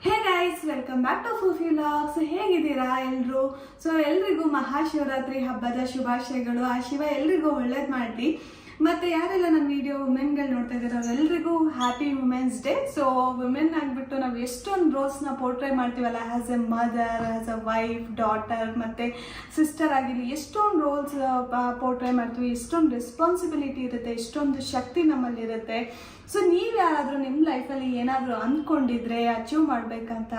Hey guys, welcome back to Phuphi vlogs. ಹೇಗಿದ್ದೀರಾ ಎಲ್ಲರೂ? ಎಲ್ರಿಗೂ ಮಹಾಶಿವರಾತ್ರಿ ಹಬ್ಬದ ಶುಭಾಶಯಗಳು. ಆ ಶಿವ ಎಲ್ರಿಗೂ ಒಳ್ಳೇದು ಮಾಡಲಿ. ಮತ್ತು ಯಾರೆಲ್ಲ ನನ್ನ ವಿಡಿಯೋ ವುಮೆನ್ಗಳು ನೋಡ್ತಾ ಇದ್ದಾರೆ ಅವರೆಲ್ಲರಿಗೂ ಹ್ಯಾಪಿ ವುಮೆನ್ಸ್ ಡೇ. ವುಮೆನ್ ಆಗಿಬಿಟ್ಟು ನಾವು ಎಷ್ಟೊಂದು ರೋಲ್ಸ್ನ ಪೋರ್ಟ್ರೇ ಮಾಡ್ತೀವಲ್ಲ, as A mother, as A wife, daughter ಮತ್ತು ಸಿಸ್ಟರ್ ಆಗಿರಲಿ, ಎಷ್ಟೊಂದು ರೋಲ್ಸ್ ಪೋರ್ಟ್ರೇ ಮಾಡ್ತೀವಿ. ಎಷ್ಟೊಂದು ರೆಸ್ಪಾನ್ಸಿಬಿಲಿಟಿ ಇರುತ್ತೆ, ಎಷ್ಟೊಂದು ಶಕ್ತಿ ನಮ್ಮಲ್ಲಿರುತ್ತೆ. ನೀವು ಯಾರಾದರೂ ನಿಮ್ಮ ಲೈಫಲ್ಲಿ ಏನಾದರೂ ಅಂದ್ಕೊಂಡಿದ್ರೆ ಅಚೀವ್ ಮಾಡಬೇಕಂತ,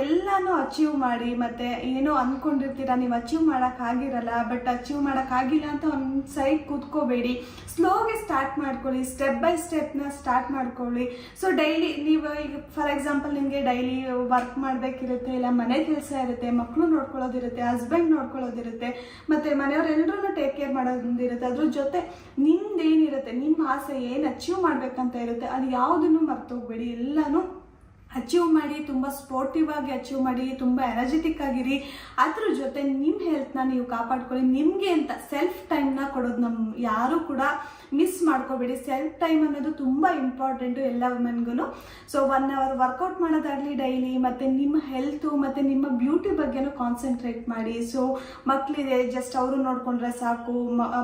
ಎಲ್ಲನೂ ಅಚೀವ್ ಮಾಡಿ. ಮತ್ತು ಏನೋ ಅಂದ್ಕೊಂಡಿರ್ತೀರ, ನೀವು ಅಚೀವ್ ಮಾಡೋಕ್ಕಾಗಿರಲ್ಲ, ಬಟ್ ಅಚೀವ್ ಮಾಡೋಕ್ಕಾಗಿಲ್ಲ ಅಂತ ಒಂದು ಸೈಡ್ ಕೂತ್ಕೋಬೇಡಿ. ಸ್ಲೋಗೆ ಸ್ಟಾರ್ಟ್ ಮಾಡ್ಕೊಳ್ಳಿ, ಸ್ಟೆಪ್ ಬೈ ಸ್ಟೆಪ್ನ ಸ್ಟಾರ್ಟ್ ಮಾಡ್ಕೊಳ್ಳಿ. ಡೈಲಿ ನೀವು ಈಗ ಫಾರ್ ಎಕ್ಸಾಂಪಲ್ ನಿಮಗೆ ಡೈಲಿ ವರ್ಕ್ ಮಾಡಬೇಕಿರುತ್ತೆ, ಇಲ್ಲ ಮನೆ ಕೆಲಸ ಇರುತ್ತೆ, ಮಕ್ಕಳು ನೋಡ್ಕೊಳ್ಳೋದಿರುತ್ತೆ, ಹಸ್ಬೆಂಡ್ ನೋಡ್ಕೊಳ್ಳೋದಿರುತ್ತೆ, ಮತ್ತು ಮನೆಯವರೆಲ್ಲರೂ ಟೇಕ್ ಕೇರ್ ಮಾಡೋದಿರುತ್ತೆ. ಅದ್ರ ಜೊತೆ ನಿಮ್ದೇನಿರುತ್ತೆ, ನಿಮ್ಮ ಆಸೆ ಏನು ಅಚೀವ್ ಮಾಡಬೇಕಂತ ಇರುತ್ತೆ, ಅದು ಯಾವುದನ್ನು ಮರ್ತೋಗ್ಬೇಡಿ. ಎಲ್ಲನೂ ಅಚೀವ್ ಮಾಡಿ, ತುಂಬ ಸ್ಪೋರ್ಟಿವ್ ಆಗಿ ಅಚೀವ್ ಮಾಡಿ, ತುಂಬ ಎನರ್ಜೆಟಿಕ್ ಆಗಿರಿ. ಅದ್ರ ಜೊತೆ ನಿಮ್ಮ ಹೆಲ್ತ್ನ ನೀವು ಕಾಪಾಡ್ಕೊಳ್ಳಿ. ನಿಮಗೆ ಅಂತ ಸೆಲ್ಫ್ ಟೈಮ್ನ ಕೊಡೋದು ಯಾರೂ ಕೂಡ ಮಿಸ್ ಮಾಡ್ಕೋಬೇಡಿ. ಸೆಲ್ಫ್ ಟೈಮ್ ಅನ್ನೋದು ತುಂಬ ಇಂಪಾರ್ಟೆಂಟು ಎಲ್ಲ ವುಮೆನ್ಗೂ. 1 hour ವರ್ಕೌಟ್ ಮಾಡೋದಾಗಲಿ ಡೈಲಿ, ಮತ್ತು ನಿಮ್ಮ ಹೆಲ್ತು ಮತ್ತು ನಿಮ್ಮ ಬ್ಯೂಟಿ ಬಗ್ಗೆನೂ ಕಾನ್ಸಂಟ್ರೇಟ್ ಮಾಡಿ. ಮಕ್ಕಳಿದೆ, ಜಸ್ಟ್ ಅವರು ನೋಡ್ಕೊಂಡ್ರೆ ಸಾಕು,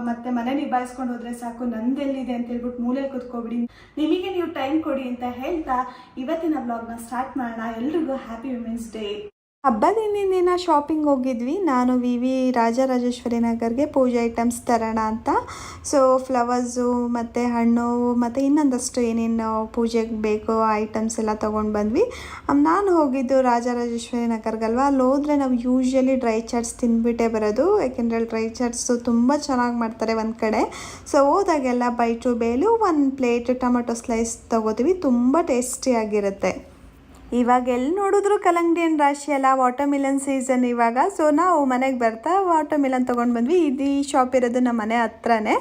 ಮತ್ತು ಮನೆ ನಿಭಾಯಿಸ್ಕೊಂಡು ಹೋದರೆ ಸಾಕು, ನಂದೆಲ್ಲಿದೆ ಅಂತ ಹೇಳ್ಬಿಟ್ಟು ಮೂಲೆ ಕೂತ್ಕೊಬಿಡಿ. ನಿಮಗೆ ನೀವು ಟೈಮ್ ಕೊಡಿ ಅಂತ ಹೇಳ್ತಾ ಇವತ್ತಿನ ಬ್ಲಾಗ್ನ ಸ್ಟಾರ್ಟ್ ಮಾಡೋಣ. ಎಲ್ರಿಗೂ ಹ್ಯಾಪಿ ವುಮೆನ್ಸ್ ಡೇ. ಹಬ್ಬದ ಹಿಂದಿನ ದಿನ ಶಾಪಿಂಗ್ ಹೋಗಿದ್ವಿ. ನಾನು ವಿ ರಾಜರಾಜೇಶ್ವರಿ ನಗರ್ಗೆ ಪೂಜೆ ಐಟಮ್ಸ್ ತರೋಣ ಅಂತ. ಫ್ಲವರ್ಸು ಮತ್ತು ಹಣ್ಣು ಮತ್ತು ಇನ್ನೊಂದಷ್ಟು ಏನೇನು ಪೂಜೆಗೆ ಬೇಕೋ ಐಟಮ್ಸ್ ಎಲ್ಲ ತೊಗೊಂಡು ಬಂದ್ವಿ. ನಾನು ಹೋಗಿದ್ದು ರಾಜರಾಜೇಶ್ವರಿ ನಗರ್ಗಲ್ವ. ಅಲ್ಲಿ ಹೋದರೆ ನಾವು ಯೂಶ್ವಲಿ ಡ್ರೈ ಚಾಟ್ಸ್ ತಿಂದ್ಬಿಟ್ಟೇ ಬರೋದು, ಯಾಕೆಂದರೆ ಡ್ರೈ ಚಾಟ್ಸು ತುಂಬ ಚೆನ್ನಾಗಿ ಮಾಡ್ತಾರೆ ಒಂದು ಕಡೆ. ಹೋದಾಗೆಲ್ಲ bite bail 1 plate tomato slice ತೊಗೋತೀವಿ, ತುಂಬ ಟೇಸ್ಟಿಯಾಗಿರುತ್ತೆ. ಇವಾಗ ಎಲ್ಲಿ ನೋಡಿದ್ರು ಕಲ್ಲಂಗಡಿ ಹಣ್ಣು ರಾಶಿ ಅಲ್ಲ, ವಾಟರ್ಮಿಲನ್ ಸೀಸನ್ ಇವಾಗ. ನಾವು ಮನೆಗೆ ಬರ್ತಾ ವಾಟರ್ಮಿಲನ್ ತೊಗೊಂಡು ಬಂದ್ವಿ. ಈ ಶಾಪ್ ಇರೋದು ನಮ್ಮ ಮನೆ ಹತ್ರನೇ.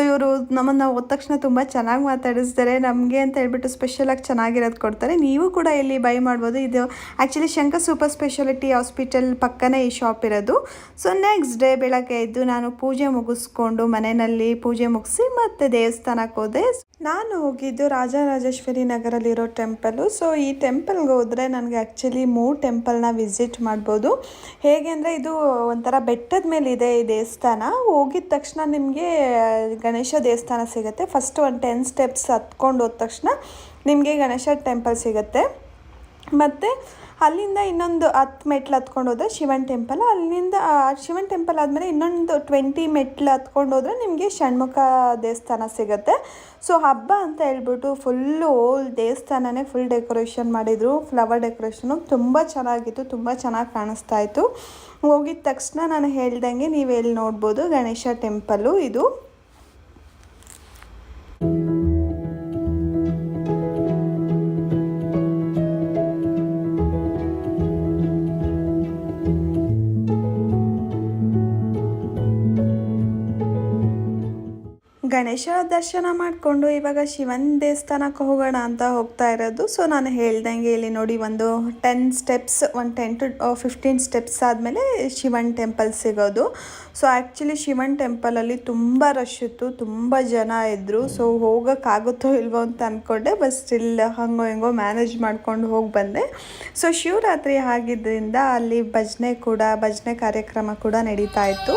ಇವರು ನಮ್ಮನ್ನು ಹೋದ ತಕ್ಷಣ ತುಂಬ ಚೆನ್ನಾಗಿ ಮಾತಾಡಿಸ್ತಾರೆ. ನಮಗೆ ಅಂತ ಹೇಳ್ಬಿಟ್ಟು ಸ್ಪೆಷಲಾಗಿ ಚೆನ್ನಾಗಿರೋದು ಕೊಡ್ತಾರೆ. ನೀವು ಕೂಡ ಇಲ್ಲಿ ಬೈ ಮಾಡ್ಬೋದು. ಇದು actually Shankar super speciality hospital ಪಕ್ಕನೇ ಈ ಶಾಪ್ ಇರೋದು. ನೆಕ್ಸ್ಟ್ ಡೇ ಬೆಳಗ್ಗೆ ಎದ್ದು ನಾನು ಪೂಜೆ ಮುಗಿಸ್ಕೊಂಡು ಮನೆಯಲ್ಲಿ ಪೂಜೆ ಮುಗಿಸಿ ಮತ್ತೆ ದೇವಸ್ಥಾನಕ್ಕೆ ಹೋದೆ. ನಾನು ಹೋಗಿದ್ದು ರಾಜರಾಜೇಶ್ವರಿ ನಗರಲ್ಲಿರೋ ಟೆಂಪಲು. ಈ ಟೆಂಪಲ್ಗೆ ಹೋದರೆ ನನಗೆ ಆ್ಯಕ್ಚುಲಿ 3 ಟೆಂಪಲ್ನ ವಿಸಿಟ್ ಮಾಡ್ಬೋದು. ಹೇಗೆ ಅಂದರೆ ಇದು ಒಂಥರ ಬೆಟ್ಟದ ಮೇಲೆ ಇದೆ ಈ ದೇವಸ್ಥಾನ. ಹೋಗಿದ ತಕ್ಷಣ ನಿಮಗೆ ಗಣೇಶ ದೇವಸ್ಥಾನ ಸಿಗುತ್ತೆ. ಫಸ್ಟ್ 10 ಸ್ಟೆಪ್ಸ್ ಹತ್ಕೊಂಡು ಹೋದ ತಕ್ಷಣ ನಿಮಗೆ ಗಣೇಶ ಟೆಂಪಲ್ ಸಿಗುತ್ತೆ. ಮತ್ತು ಅಲ್ಲಿಂದ ಇನ್ನೊಂದು 10 ಮೆಟ್ಲು ಹತ್ಕೊಂಡು ಹೋದರೆ ಶಿವನ್ ಟೆಂಪಲ್. ಅಲ್ಲಿಂದ ಶಿವನ್ ಟೆಂಪಲ್ ಆದಮೇಲೆ ಇನ್ನೊಂದು 20 ಮೆಟ್ಲು ಹತ್ಕೊಂಡು ಹೋದರೆ ನಿಮಗೆ ಷಣ್ಮುಖ ದೇವಸ್ಥಾನ ಸಿಗುತ್ತೆ. ಹಬ್ಬ ಅಂತ ಹೇಳ್ಬಿಟ್ಟು ಫುಲ್ಲು ಓಲ್ ದೇವಸ್ಥಾನನೇ ಫುಲ್ ಡೆಕೋರೇಷನ್ ಮಾಡಿದರು. ಫ್ಲವರ್ ಡೆಕೋರೇಷನು ತುಂಬ ಚೆನ್ನಾಗಿತ್ತು, ತುಂಬ ಚೆನ್ನಾಗಿ ಕಾಣಿಸ್ತಾ ಇತ್ತು. ಹೋಗಿದ ತಕ್ಷಣ ನಾನು ಹೇಳ್ದಂಗೆ ನೀವು ಎಲ್ಲಿ ನೋಡ್ಬೋದು ಗಣೇಶ ಟೆಂಪಲ್ಲು ಇದು. ಗಣೇಶ ದರ್ಶನ ಮಾಡಿಕೊಂಡು ಇವಾಗ ಶಿವನ ದೇವಸ್ಥಾನಕ್ಕೆ ಹೋಗೋಣ ಅಂತ ಹೋಗ್ತಾ ಇರೋದು. ನಾನು ಹೇಳ್ದಂಗೆ ಇಲ್ಲಿ ನೋಡಿ ಒಂದು 10 ಸ್ಟೆಪ್ಸ್, 10 to 15 ಸ್ಟೆಪ್ಸ್ ಆದಮೇಲೆ ಶಿವನ್ ಟೆಂಪಲ್ ಸಿಗೋದು. ಆ್ಯಕ್ಚುಲಿ ಶಿವನ್ ಟೆಂಪಲಲ್ಲಿ ತುಂಬ ರಶ್ ಇತ್ತು, ತುಂಬ ಜನ ಇದ್ದರು. ಹೋಗೋಕ್ಕಾಗುತ್ತೋ ಇಲ್ವೋ ಅಂತ ಅಂದ್ಕೊಂಡೆ, ಬಟ್ ಸ್ಟಿಲ್ ಹಂಗೋ ಹೆಂಗೋ ಮ್ಯಾನೇಜ್ ಮಾಡ್ಕೊಂಡು ಹೋಗಿ ಬಂದೆ. ಶಿವರಾತ್ರಿ ಆಗಿದ್ದರಿಂದ ಅಲ್ಲಿ ಭಜನೆ ಕಾರ್ಯಕ್ರಮ ಕೂಡ ನಡೀತಾ ಇತ್ತು.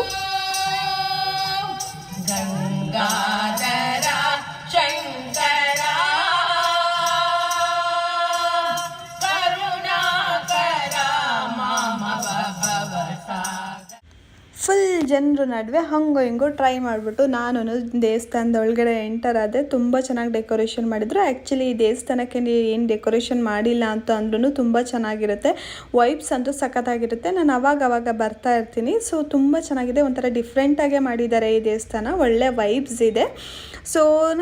ಫುಲ್ ಜನರ ನಡುವೆ ಹಂಗೋ ಹಿಂಗೋ ಟ್ರೈ ಮಾಡಿಬಿಟ್ಟು ನಾನು ದೇವಸ್ಥಾನದ ಒಳಗಡೆ ಎಂಟರ್ ಆದೆ. ತುಂಬ ಚೆನ್ನಾಗಿ ಡೆಕೋರೇಷನ್ ಮಾಡಿದ್ರು. ಆ್ಯಕ್ಚುಲಿ ಈ ದೇವಸ್ಥಾನಕ್ಕೆ ಏನು ಡೆಕೋರೇಷನ್ ಮಾಡಿಲ್ಲ ಅಂತ ಅಂದ್ರೂ ತುಂಬ ಚೆನ್ನಾಗಿರುತ್ತೆ. ವೈಬ್ಸ್ ಅಂತೂ ಸಖತ್ತಾಗಿರುತ್ತೆ. ನಾನು ಅವಾಗ ಬರ್ತಾ ಇರ್ತೀನಿ. ತುಂಬ ಚೆನ್ನಾಗಿದೆ, ಒಂಥರ ಡಿಫ್ರೆಂಟಾಗೇ ಮಾಡಿದ್ದಾರೆ ಈ ದೇವಸ್ಥಾನ. ಒಳ್ಳೆ ವೈಬ್ಸ್ ಇದೆ.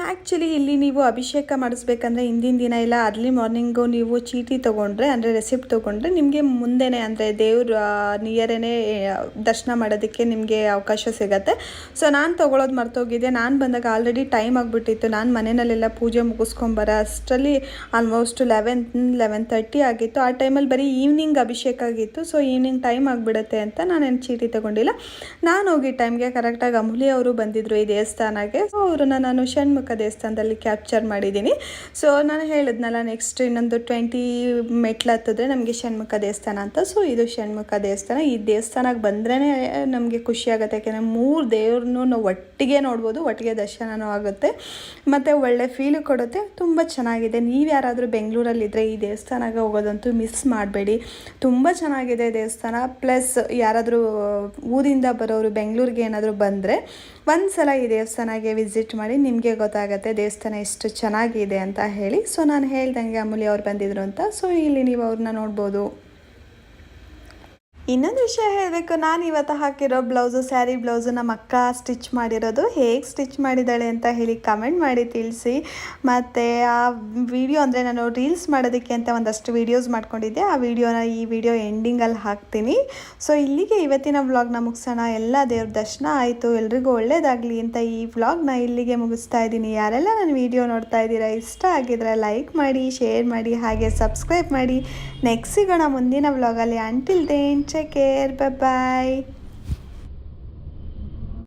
ಆ್ಯಕ್ಚುಲಿ ಇಲ್ಲಿ ನೀವು ಅಭಿಷೇಕ ಮಾಡಿಸ್ಬೇಕಂದ್ರೆ ಹಿಂದಿನ ದಿನ ಇಲ್ಲ ಅರ್ಲಿ ಮಾರ್ನಿಂಗು ನೀವು ಚೀಟಿ ತೊಗೊಂಡ್ರೆ, ಅಂದರೆ ರೆಸಿಪ್ಟ್ ತೊಗೊಂಡ್ರೆ ನಿಮಗೆ ಮುಂದೆನೇ ಅಂದರೆ ದೇವ್ರ ನಿಯರೇನೇ ದರ್ಶನ ಮಾಡೋದಕ್ಕೆ ನಿಮಗೆ ನಿಮಗೆ ಅವಕಾಶ ಸಿಗತ್ತೆ. ಸೊ ನಾನು ತೊಗೊಳೋದು ಮರ್ತೋಗಿದ್ದೆ. ನಾನು ಬಂದಾಗ ಆಲ್ರೆಡಿ ಟೈಮ್ ಆಗಿಬಿಟ್ಟಿತ್ತು. ನಾನು ಮನೆಯಲ್ಲೆಲ್ಲ ಪೂಜೆ ಮುಗಿಸ್ಕೊಂಬರೋ ಅಷ್ಟರಲ್ಲಿ ಆಲ್ಮೋಸ್ಟ್ 11:30 ಆಗಿತ್ತು. ಆ ಟೈಮಲ್ಲಿ ಬರೀ ಈವ್ನಿಂಗ್ ಅಭಿಷೇಕ ಆಗಿತ್ತು. ಸೊ ಈವ್ನಿಂಗ್ ಟೈಮ್ ಆಗಿಬಿಡುತ್ತೆ ಅಂತ ನಾನೇನು ಚೀಟಿ ತೊಗೊಂಡಿಲ್ಲ. ನಾನು ಹೋಗಿ ಟೈಮ್ಗೆ ಕರೆಕ್ಟಾಗಿ ಅಮೂಲ್ಯ ಅವರು ಬಂದಿದ್ದರು ಈ ದೇವಸ್ಥಾನಕ್ಕೆ. ಸೊ ಅವ್ರನ್ನ ನಾನು ಷಣ್ಮುಖ ದೇವಸ್ಥಾನದಲ್ಲಿ ಕ್ಯಾಪ್ಚರ್ ಮಾಡಿದ್ದೀನಿ. ಸೊ ನಾನು ಹೇಳಿದ್ನಲ್ಲ, ನೆಕ್ಸ್ಟ್ ಇನ್ನೊಂದು 20 ಮೆಟ್ಲು ಹತ್ತಿದ್ರೆ ನಮಗೆ ಷಣ್ಮುಖ ದೇವಸ್ಥಾನ ಅಂತ. ಸೊ ಇದು ಷಣ್ಮುಖ ದೇವಸ್ಥಾನ. ಈ ದೇವಸ್ಥಾನಕ್ಕೆ ಬಂದ್ರೇ ನಮಗೆ ಖುಷಿ ಆಗುತ್ತೆ. ಯಾಕೆಂದರೆ 3 ದೇವ್ರನ್ನೂ ನಾವು ಒಟ್ಟಿಗೆ ನೋಡ್ಬೋದು, ಒಟ್ಟಿಗೆ ದರ್ಶನವೂ ಆಗುತ್ತೆ ಮತ್ತು ಒಳ್ಳೆ ಫೀಲು ಕೊಡುತ್ತೆ. ತುಂಬ ಚೆನ್ನಾಗಿದೆ. ನೀವು ಯಾರಾದರೂ ಬೆಂಗಳೂರಲ್ಲಿದ್ದರೆ ಈ ದೇವಸ್ಥಾನಕ್ಕೆ ಹೋಗೋದಂತೂ ಮಿಸ್ ಮಾಡಬೇಡಿ. ತುಂಬ ಚೆನ್ನಾಗಿದೆ ದೇವಸ್ಥಾನ. ಪ್ಲಸ್ ಯಾರಾದರೂ ಊರಿಂದ ಬರೋರು ಬೆಂಗಳೂರಿಗೆ ಏನಾದರೂ ಬಂದರೆ ಒಂದು ಸಲ ಈ ದೇವಸ್ಥಾನಕ್ಕೆ ವಿಸಿಟ್ ಮಾಡಿ, ನಿಮಗೆ ಗೊತ್ತಾಗುತ್ತೆ ದೇವಸ್ಥಾನ ಎಷ್ಟು ಚೆನ್ನಾಗಿದೆ ಅಂತ ಹೇಳಿ. ಸೊ ನಾನು ಹೇಳ್ದಂಗೆ ಅಮೂಲ್ಯ ಅವ್ರು ಬಂದಿದ್ರು ಅಂತ. ಸೊ ಇಲ್ಲಿ ನೀವು ಅವ್ರನ್ನ ನೋಡ್ಬೋದು. ಇನ್ನೊಂದು ವಿಷಯ ಹೇಳಬೇಕು, ನಾನು ಇವತ್ತು ಹಾಕಿರೋ ಬ್ಲೌಸು, ಸ್ಯಾರಿ ಬ್ಲೌಸು ನಮ್ಮ ಅಕ್ಕ ಸ್ಟಿಚ್ ಮಾಡಿರೋದು. ಹೇಗೆ ಸ್ಟಿಚ್ ಮಾಡಿದ್ದಾಳೆ ಅಂತ ಹೇಳಿ ಕಮೆಂಟ್ ಮಾಡಿ ತಿಳಿಸಿ. ಮತ್ತು ಆ ವಿಡಿಯೋ ಅಂದರೆ ನಾನು ರೀಲ್ಸ್ ಮಾಡೋದಕ್ಕೆ ಅಂತ ಒಂದಷ್ಟು ವೀಡಿಯೋಸ್ ಮಾಡ್ಕೊಂಡಿದ್ದೆ. ಆ ವಿಡಿಯೋನ ಈ ವಿಡಿಯೋ ಎಂಡಿಂಗಲ್ಲಿ ಹಾಕ್ತೀನಿ. ಸೊ ಇಲ್ಲಿಗೆ ಇವತ್ತಿನ ವ್ಲಾಗ್ನ ಮುಗಿಸೋಣ. ಎಲ್ಲ ದೇವ್ರ ದರ್ಶನ ಆಯಿತು, ಎಲ್ರಿಗೂ ಒಳ್ಳೆಯದಾಗಲಿ ಅಂತ ಈ ವ್ಲಾಗ್ನ ಇಲ್ಲಿಗೆ ಮುಗಿಸ್ತಾ ಇದ್ದೀನಿ. ಯಾರೆಲ್ಲ ನನ್ನ ವಿಡಿಯೋ ನೋಡ್ತಾ ಇದ್ದೀರಾ, ಇಷ್ಟ ಆಗಿದ್ರೆ ಲೈಕ್ ಮಾಡಿ, ಶೇರ್ ಮಾಡಿ, ಹಾಗೆ ಸಬ್ಸ್ಕ್ರೈಬ್ ಮಾಡಿ. ನೆಕ್ಸ್ಟ್ ಸಿಗೋಣ ಮುಂದಿನ ವ್ಲಾಗಲ್ಲಿ. Until then take care, bye ಬಾಯ್.